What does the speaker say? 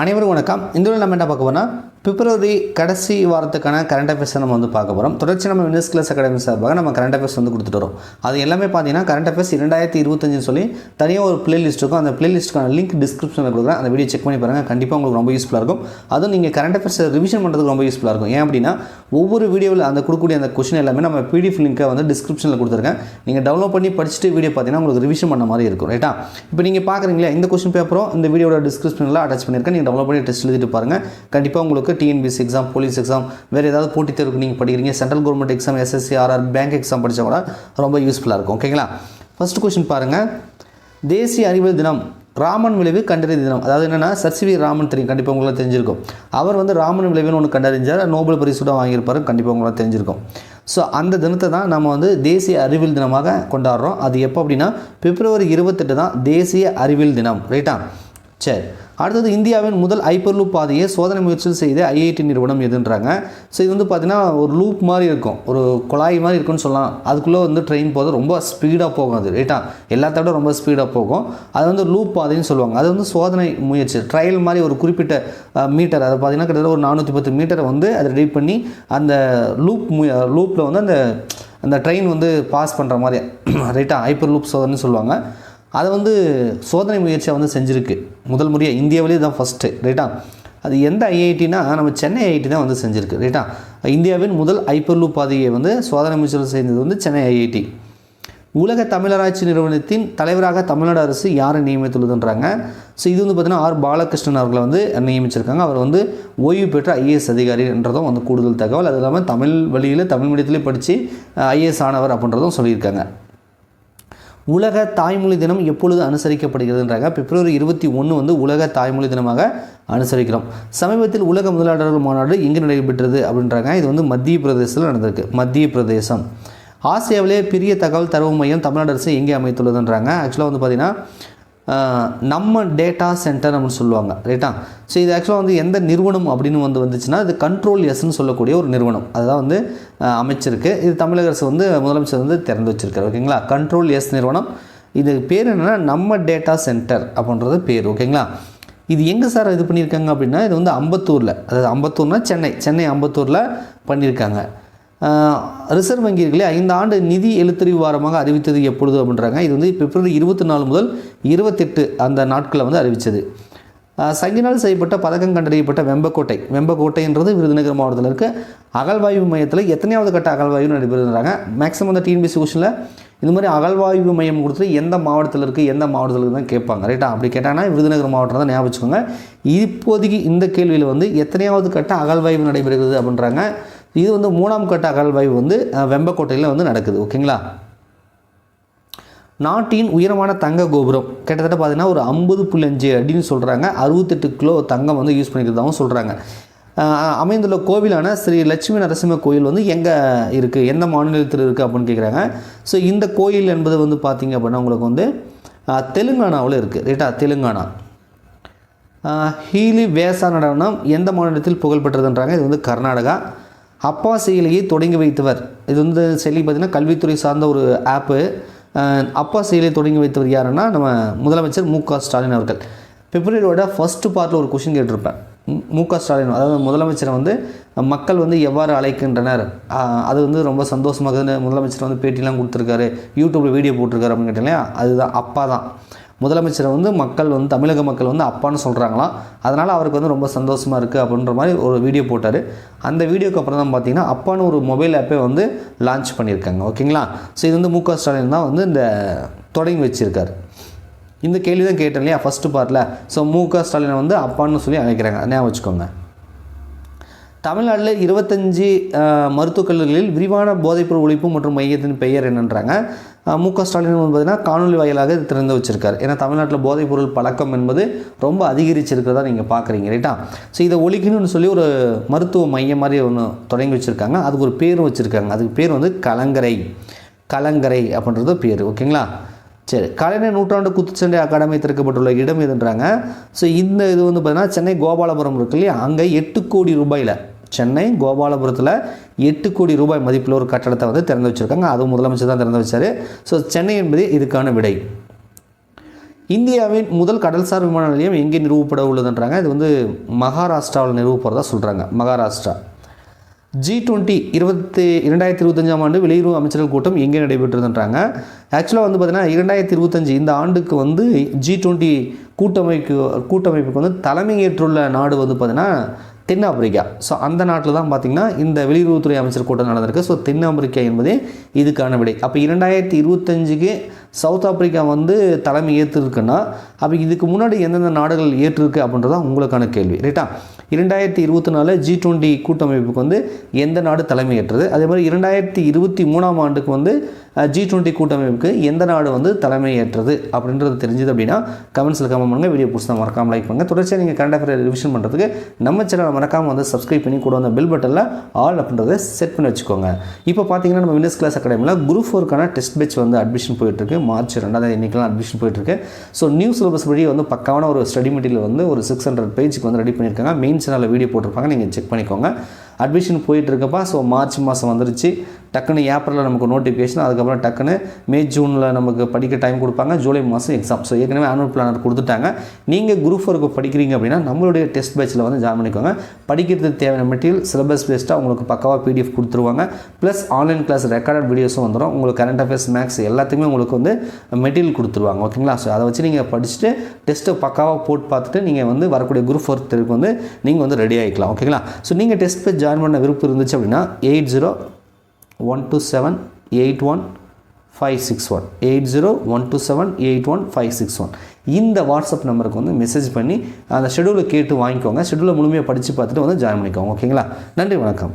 அனைவரும் வணக்கம். இந்த வீடியோவில் நம்ம என்ன பார்க்க போறோம்னா பிப்ரவரி கடைசி வாரத்துக்கான கரண்ட் அஃபேர்ஸ் நம்ம பார்க்க போகிறோம். தொடர்ச்சி நம்ம வின்னர்ஸ் கிளாஸ் அகாடமி சார்பாக நம்ம கரண்ட் அஃபேர்ஸ் கொடுத்துட்டு வரோம். அது எல்லாமே பார்த்தீங்கன்னா கரண்ட் அஃபேர்ஸ் 2025 சொல்லி தனியாக ஒரு பிளேலிஸ்ட் இருக்கும். அந்த பிளேலிஸ்ட்டுக்கான லிங்க் டிஸ்கிரிப்ஷனில் கொடுக்குறேன். அந்த வீடியோ செக் பண்ணி பாருங்கள். கண்டிப்பாக உங்களுக்கு ரொம்ப யூஸ்ஃபுல்லாக இருக்கும். அதுவும் நீங்கள் கரண்ட் அஃபேர்ஸ் ரிவிஷன் பண்ணுறதுக்கு ரொம்ப யூஸ்ஃபுல்லாக இருக்கும். ஏன் அப்படின்னா ஒவ்வொரு வீடியோவில் அந்த கொடுக்கக்கூடிய அந்த கொஸ்டின் எல்லாமே நம்ம பிடிஎஃப் லிங்கை டிஸ்கிரிப்ஷனில் கொடுத்துருக்கேன். நீங்கள் டவுன்லோட் பண்ணி படிச்சுட்டு வீடியோ பார்த்தீங்கன்னா உங்களுக்கு ரிவிஷன் பண்ண மாதிரி இருக்கும். ரைட்டா? இப்போ நீங்கள் பார்க்குறீங்களா இந்த கொஸ்டின் பேப்பரும் இந்த வீடியோட டிஸ்கிரிப்ஷனில் அட்டாச் பண்ணியிருக்கேன். நீங்கள் டவுன்லோட் பண்ணி டெஸ்ட் எழுதிட்டு பாருங்கள். கண்டிப்பாக உங்களுக்கு டிஎன்பிஎஸ்சி எக்ஸாம், போலீஸ் எக்ஸாம், வேறு ஏதாவது போட்டித் தேர்வுக்கு நீங்கள் படிக்கிறீங்க, central government exam, SSC, RR, bank exam படித்தா கூட ரொம்ப யூஸ்ஃபுல்லாக இருக்கும். ஓகேங்களா? ஃபர்ஸ்ட் கொஸ்டின் பாருங்கள். தேசிய அறிவியல் தினம், ராமன் விளைவு கண்டறிய தினம். அதாவது என்னென்னா சர்சிவி ராமன் தெரியும், கண்டிப்பாக உங்களுக்கு தெரிஞ்சிருக்கும். அவர் ராமன் விளைவுன்னு ஒன்று கண்டறிஞ்சார். நோபல் பரிசு வாங்கியிருப்பார், கண்டிப்பாக உங்களுக்கு தெரிஞ்சிருக்கும். ஸோ அந்த தினத்தை தான் நம்ம தேசிய அறிவியல் தினமாக கொண்டாடுறோம். அது எப்போ அப்படின்னா பிப்ரவரி 28 தான் தேசிய அறிவியல் தினம். ரைட்டா? சரி, அடுத்தது இந்தியாவின் முதல் ஹைப்பர்லூப் பாதையை சோதனை முயற்சியில் செய்த ஐஐடி நிறுவனம் எதுன்றாங்க. ஸோ இது பார்த்தீங்கன்னா ஒரு லூப் மாதிரி இருக்கும், ஒரு குழாய் மாதிரி இருக்குன்னு சொல்லலாம். அதுக்குள்ளே ட்ரெயின் போது ரொம்ப ஸ்பீடாக போகும். அது ரைட்டா? எல்லாத்த விட ரொம்ப ஸ்பீடாக போகும். அது லூப் பாதைன்னு சொல்லுவாங்க. அது சோதனை முயற்சி ட்ரையல் மாதிரி ஒரு குறிப்பிட்ட மீட்டர், அதை பார்த்தீங்கன்னா கிட்டத்தட்ட ஒரு 410 மீட்டரை அதை ரெடி பண்ணி அந்த லூப்பில் அந்த ட்ரெயின் பாஸ் பண்ணுற மாதிரி ரைட்டா ஹைப்பர் லூப் சோதனை சொல்லுவாங்க. அதை சோதனை முயற்சியாக செஞ்சுருக்கு முதல் முறையாக இந்தியாவிலே தான் ஃபஸ்ட்டு. ரைட்டா? அது எந்த ஐஐடினா நம்ம சென்னை ஐஐடி தான் செஞ்சுருக்கு. ரைட்டா? இந்தியாவின் முதல் ஹைப்பர்லூப் பாதையை சோதனை முயற்சியில் செய்தது சென்னை ஐஐடி. உலக தமிழராட்சி நிறுவனத்தின் தலைவராக தமிழ்நாடு அரசு யாரை நியமித்துள்ளதுன்றாங்க. ஸோ இது பார்த்தீங்கன்னா ஆர் பாலகிருஷ்ணன் அவர்களை நியமிச்சிருக்காங்க. அவர் ஓய்வு பெற்ற ஐஏஎஸ் அதிகாரின்றதும் கூடுதல் தகவல். அது இல்லாமல் தமிழ் வழியில் தமிழ் மீடியத்திலே படித்து ஐஏஎஸ் ஆனவர் அப்படின்றதும் சொல்லியிருக்காங்க. உலக தாய்மொழி தினம் எப்பொழுது அனுசரிக்கப்படுகிறதுன்றாங்க. பிப்ரவரி 21 உலக தாய்மொழி தினமாக அனுசரிக்கிறோம். சமீபத்தில் உலக முதலாளர்கள் மாநாடு எங்கே நடைபெற்றது அப்படின்றாங்க. இது மத்திய பிரதேசத்தில் நடந்திருக்கு. மத்திய பிரதேசம். ஆசியாவிலே பெரிய தகவல் தரவு மையம் தமிழ்நாடு அரசு எங்கே அமைத்துள்ளதுன்றாங்க. ஆக்சுவலாக பார்த்தீங்கன்னா நம்ம டேட்டா சென்டர் அப்படின்னு சொல்லுவாங்க. ரைட்டா? ஸோ இது ஆக்சுவலாக எந்த நிறுவனம் அப்படின்னு வந்துச்சுன்னா இது கண்ட்ரோல் எஸ்ன்னு சொல்லக்கூடிய ஒரு நிறுவனம் அதுதான் அமைச்சிருக்கு. இது தமிழக அரசு முதலமைச்சர் திறந்து வச்சிருக்காரு. ஓகேங்களா? கண்ட்ரோல் எஸ் நிறுவனம். இது பேர் என்னென்னா நம்ம டேட்டா சென்டர் அப்படின்றது பேர். ஓகேங்களா? இது எங்கே சார் இது பண்ணியிருக்காங்க அப்படின்னா இது அம்பத்தூரில், அதாவது அம்பத்தூர்னா சென்னை அம்பத்தூரில் பண்ணியிருக்காங்க. ரிசர்வ் வங்கி இருக்குல்லையா, 5 ஆண்டு நிதி எழுத்தறிவு வாரமாக அறிவித்தது எப்பொழுது அப்படின்றாங்க. இது பிப்ரவரி 24 முதல் 28 அந்த நாட்களில் அறிவித்தது. சங்கினால் செய்யப்பட்ட பதக்கம் கண்டறியப்பட்ட வெம்பக்கோட்டைன்றது விருதுநகர் மாவட்டத்தில் இருக்குது. அகழ்வாய்வு மையத்தில் எத்தனையாவது கட்ட அகழ்வாய்வு நடைபெறுகிறாங்க. மேக்ஸிமம் அந்த டிஎன்பிஎஸ்சி கொஸ்டினில் இது மாதிரி அகழ்வாய்வு மையம் கொடுத்து எந்த மாவட்டத்தில் இருக்குது தான் கேட்பாங்க. ரைட்டா? அப்படி கேட்டாங்கன்னா விருதுநகர் மாவட்டம் தான் ஞாபகம் வச்சுக்கோங்க. இப்போதைக்கு இந்த கேள்வியில் எத்தனையாவது கட்ட அகழ்வாய்வு நடைபெறுகிறது அப்படின்றாங்க. இது 3ஆம் கட்ட அகழ்வாய்வு வெம்பக்கோட்டையில் நடக்குது. ஓகேங்களா? நாட்டின் உயரமான தங்க கோபுரம் கிட்டத்தட்ட பார்த்தீங்கன்னா ஒரு 50.5 அடின்னு சொல்கிறாங்க. 68 கிலோ தங்கம் யூஸ் பண்ணிக்கிறதாகவும் சொல்கிறாங்க. அமைந்துள்ள கோவிலான ஸ்ரீ லட்சுமி நரசிம்ம கோயில் எங்கே இருக்குது, எந்த மாநிலத்தில் இருக்குது அப்படின்னு கேட்குறாங்க. ஸோ இந்த கோயில் என்பது பார்த்திங்க அப்படின்னா உங்களுக்கு தெலுங்கானாவில் இருக்குது. ரைட்டா? தெலுங்கானா. ஹீலி வேசா நடனம் எந்த மாநிலத்தில் புகழ்பெற்றதுன்றாங்க. இது கர்நாடகா. அப்பா செயலியை தொடங்கி வைத்தவர். இது செயலி பார்த்திங்கன்னா கல்வித்துறை சார்ந்த ஒரு ஆப்பு. அப்பா செயலியை தொடங்கி வைத்தவர் யாருன்னா நம்ம முதலமைச்சர் மு.க. ஸ்டாலின் அவர்கள். பிப்ரவரியோட ஃபஸ்ட்டு பார்ட்டில் ஒரு கொஷின் கேட்டிருப்பேன். மு.க. ஸ்டாலின் அதாவது முதலமைச்சரை மக்கள் எவ்வாறு அழைக்கின்றனர், அது ரொம்ப சந்தோஷமாக முதலமைச்சர் பேட்டிலாம் கொடுத்துருக்காரு, யூடியூப்பில் வீடியோ போட்டிருக்காரு அப்படின்னு கேட்டீங்களா. அதுதான் அப்பா தான். முதலமைச்சரை மக்கள் தமிழக மக்கள் அப்பான்னு சொல்கிறாங்களாம். அதனால் அவருக்கு ரொம்ப சந்தோஷமாக இருக்குது அப்படின்ற மாதிரி ஒரு வீடியோ போட்டார். அந்த வீடியோக்கு அப்புறம் தான் பார்த்தீங்கன்னா அப்பான்னு ஒரு மொபைல் ஆப்பே லான்ச் பண்ணியிருக்காங்க. ஓகேங்களா? ஸோ இது மு.க. ஸ்டாலின் தான் இந்த தொடங்கி வச்சுருக்காரு. இந்த கேள்வி தான் கேட்டேன் இல்லையா ஃபஸ்ட்டு பார்ட்டில். ஸோ மு.க. ஸ்டாலினை அப்பான்னு சொல்லி அழைக்கிறாங்க. ஞாபகம் வச்சுக்கோங்க. தமிழ்நாட்டில் 25 மருத்துவக் கல்லூரிகளில் விரிவான போதைப்பொருள் ஒழிப்பு மற்றும் மையத்தின் பெயர் என்னன்றாங்க. மு.க. ஸ்டாலின் பார்த்தீங்கன்னா காணொலி வாயிலாக திறந்து வச்சிருக்காரு. ஏன்னா தமிழ்நாட்டில் போதைப்பொருள் பழக்கம் என்பது ரொம்ப அதிகரிச்சிருக்கிறதா நீங்கள் பார்க்குறீங்க. ரைட்டா? ஸோ இதை ஒழிக்கணும்னு சொல்லி ஒரு மருத்துவ மையம் மாதிரி ஒன்று தொடங்கி வச்சுருக்காங்க. அதுக்கு ஒரு பேரும் வச்சுருக்காங்க. அதுக்கு பேர் கலங்கரை அப்படின்றது பேர். ஓகேங்களா? சரி, கலைஞர் நூற்றாண்டு குத்துச்சண்டை அகாடமி திறக்கப்பட்டுள்ள இடம் எதுன்றாங்க. ஸோ இந்த இது பார்த்தீங்கன்னா சென்னை கோபாலபுரம் இருக்கு இல்லையா, அங்கே 8 கோடி ரூபாயில் சென்னை கோபாலபுரத்தில் 8 கோடி ரூபாய் மதிப்பில் ஒரு கட்டடத்தை திறந்து வச்சுருக்காங்க. அதுவும் முதலமைச்சர் தான் திறந்து வச்சார். ஸோ சென்னை என்பது இதுக்கான விடை. இந்தியாவின் முதல் கடல்சார் விமான நிலையம் எங்கே நிறுவப்பட உள்ளதுன்றாங்க. இது வந்து மகாராஷ்டிராவில் நிறுவப்படுறதா சொல்கிறாங்க. மகாராஷ்டிரா. G20 2025 ஆண்டு வெளியுறவு அமைச்சர்கள் கூட்டம் எங்கே நடைபெற்றதுன்றாங்க. ஆக்சுவலாக வந்து பார்த்திங்கன்னா 2025 இந்த ஆண்டுக்கு வந்து G20 கூட்டமைப்புக்கு வந்து தலைமையேற்றுள்ள நாடு வந்து பார்த்திங்கன்னா தென்னாப்பிரிக்கா. ஸோ அந்த நாட்டில் தான் பார்த்திங்கன்னா இந்த வெளியுறவுத்துறை அமைச்சர் கூட்டம் நடந்திருக்கு. ஸோ தென்னாப்பிரிக்கா என்பதே இதுக்கான விடை. அப்போ 2025க்கு சவுத் ஆப்பிரிக்கா வந்து தலைமை ஏற்றிருக்குன்னா அப்போ இதுக்கு முன்னாடி எந்தெந்த நாடுகள் ஏற்றிருக்கு அப்படின்றதான் உங்களுக்கான கேள்வி. ரைட்டா? 2024 G20 கூட்டமைப்புக்கு வந்து எந்த நாடு தலைமை ஏற்றது, அதே மாதிரி 2023 ஆண்டுக்கு வந்து G20 கூட்டமைப்புக்கு எந்த நாடு வந்து தலைமை ஏற்றது அப்படின்றது தெரிஞ்சது அப்படின்னா கமெண்ட்ஸில் கமெண்ட் பண்ணுங்கள். வீடியோ பிடிச்சா மறக்காமல் லைக் பண்ணுங்கள். தொடர்ச்சியாக நீங்கள் கரண்ட் அஃபேர் ரிவிஷன் பண்ணுறதுக்கு நம்ம சேனலை மறக்காமல் வந்து சப்ஸ்கிரைப் பண்ணி கூட வந்து பெல் பட்டனில் ஆல் அப்படின்றத செட் பண்ணி வச்சுக்கோங்க. இப்போ பார்த்தீங்கன்னா நம்ம வின்னர்ஸ் கிளாஸ் அகாடமியில் குரூப் 4க்கான டெஸ்ட் பேட்ச் வந்து அட்மிஷன் போயிட்டுருக்கு. மார்ச் 2 இன்னைக்கெல்லாம் அட்மிஷன் போயிட்டுருக்கு. ஸோ நியூ சிலபஸ் படி வந்து பக்காவான ஒரு ஸ்டடி மெட்டீரியல் வந்து ஒரு 600 பேஜுக்கு வந்து ரெடி பண்ணியிருக்காங்க. மெயின் சேனலில் வீடியோ போட்டிருப்பாங்க, நீங்கள் செக் பண்ணிக்கோங்க. அட்மிஷன் போயிட்டுருக்கப்பா. ஸோ மார்ச் மாதம் வந்துருச்சு. டக்குன்னு ஏப்ரலில் நமக்கு நோட்டிஃபிகேஷன், அதுக்கப்புறம் டக்குன்னு மே ஜூனில் நமக்கு படிக்க டைம் கொடுப்பாங்க. ஜூலை மாதம் எக்ஸாம். ஸோ ஏற்கனவே ஆனுவல் பிளானர் கொடுத்துட்டாங்க. நீங்கள் குரூப் 4க்கு படிக்கிறீங்க அப்படின்னா நம்மளுடைய டெஸ்ட் பேட்சில் வந்து ஜாயின் பண்ணிக்கோங்க. படிக்கிறதுக்கு தேவையான மெட்டீரியல் சிலபஸ் பேஸ்டாக உங்களுக்கு பக்காவாக PDF கொடுத்துருவாங்க. ப்ளஸ் ஆன்லைன் கிளாஸ் ரெக்கார்டட் வீடியோஸும் வந்துடும். உங்களுக்கு கரண்ட் அஃபேர்ஸ் மேக்ஸ் எல்லாத்துக்குமே உங்களுக்கு வந்து மெட்டீரியல் கொடுத்துருவாங்க. ஓகேங்களா? ஸோ அதை வச்சு நீங்கள் படிச்சுட்டு டெஸ்ட்டை பக்காவாக போட்டு பார்த்துட்டு நீங்கள் வந்து வரக்கூடிய குரூப் 4 தேர்வுக்கு வந்து நீங்கள் வந்து ரெடி ஆகிக்கலாம். ஓகேங்களா? ஸோ நீங்கள் டெஸ்ட் பேட்ச் ஜாயின் பண்ண விருப்பம் இருந்துச்சு அப்படின்னா 8012781561 8012781561 இந்த வாட்ஸ்அப் நம்பருக்கு வந்து மெசேஜ் பண்ணி அந்த ஷெடியூலை கேட்டு வாங்கிக்கோங்க. ஷெடியூலை முழுமையாக படித்து பார்த்துட்டு வந்து ஜாயின் பண்ணிக்கோங்க. ஓகேங்களா? நன்றி, வணக்கம்.